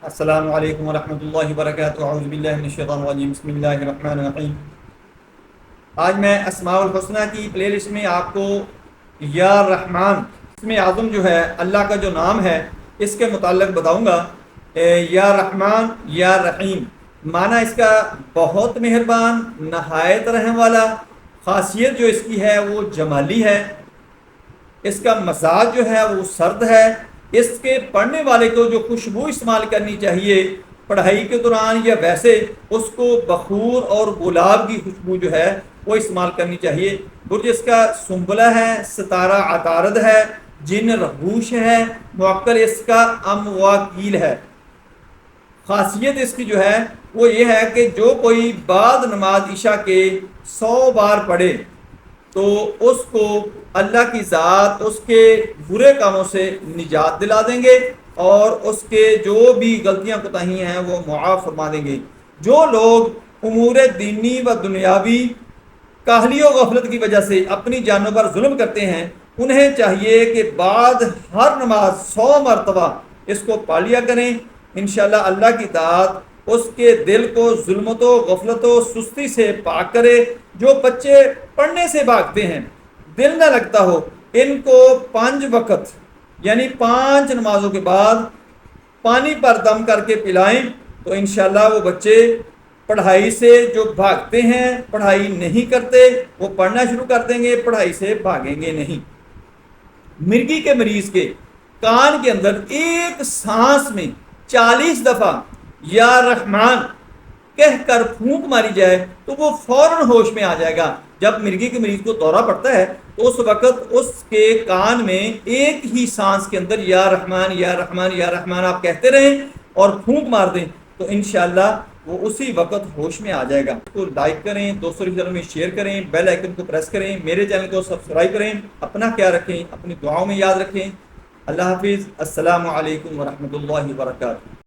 السلام علیکم ورحمۃ اللہ وبرکاتہ، اعوذ باللہ من الشیطان الرجیم، بسم اللہ الرحمن الرحیم۔ آج میں اسماء الحسنہ کی پلے لسٹ میں آپ کو یا رحمان، اسم اعظم جو ہے اللہ کا جو نام ہے اس کے متعلق بتاؤں گا۔ یا رحمان یا رحیم، معنی اس کا بہت مہربان، نہایت رحم والا۔ خاصیت جو اس کی ہے وہ جمالی ہے، اس کا مزاج جو ہے وہ سرد ہے۔ اس کے پڑھنے والے کو جو خوشبو استعمال کرنی چاہیے پڑھائی کے دوران یا ویسے، اس کو بخور اور گلاب کی خوشبو جو ہے وہ استعمال کرنی چاہیے۔ برج اس کا سنبلہ ہے، ستارہ عطارد ہے، جن رہوش ہے، موکل اس کا امواکیل ہے۔ خاصیت اس کی جو ہے وہ یہ ہے کہ جو کوئی بعد نماز عشاء کے 100 بار پڑھے تو اس کو اللہ کی ذات اس کے برے کاموں سے نجات دلا دیں گے اور اس کے جو بھی غلطیاں کوتاہیاں ہیں وہ معاف فرما دیں گے۔ جو لوگ امور دینی و دنیاوی کاہلی و غفلت کی وجہ سے اپنی جانوں پر ظلم کرتے ہیں، انہیں چاہیے کہ بعد ہر نماز 100 مرتبہ اس کو پڑھ لیا کریں۔ انشاءاللہ اللہ کی ذات اس کے دل کو ظلمت و غفلت و سستی سے پاک کرے۔ جو بچے پڑھنے سے بھاگتے ہیں، دل نہ لگتا ہو، ان کو 5 وقت یعنی 5 نمازوں کے بعد پانی پر دم کر کے پلائیں تو انشاءاللہ وہ بچے پڑھائی سے جو بھاگتے ہیں، پڑھائی نہیں کرتے، وہ پڑھنا شروع کر دیں گے، پڑھائی سے بھاگیں گے نہیں۔ مرگی کے مریض کے کان کے اندر ایک سانس میں 40 دفعہ یا رحمان کہہ کر پھونک ماری جائے تو وہ فوراً ہوش میں آ جائے گا۔ جب مرگی کے مریض کو دورہ پڑتا ہے تو اس وقت اس کے کان میں ایک ہی سانس کے اندر یا رحمان یا رحمان یا رحمان آپ کہتے رہیں اور پھونک مار دیں تو انشاءاللہ وہ اسی وقت ہوش میں آ جائے گا۔ اس کو لائک کریں، دوستوں کے چینل میں شیئر کریں، بیل آئیکن کو پریس کریں، میرے چینل کو سبسکرائب کریں۔ اپنا خیال رکھیں، اپنی دعاؤں میں یاد رکھیں۔ اللہ حافظ۔ السلام علیکم ورحمۃ اللہ وبرکاتہ۔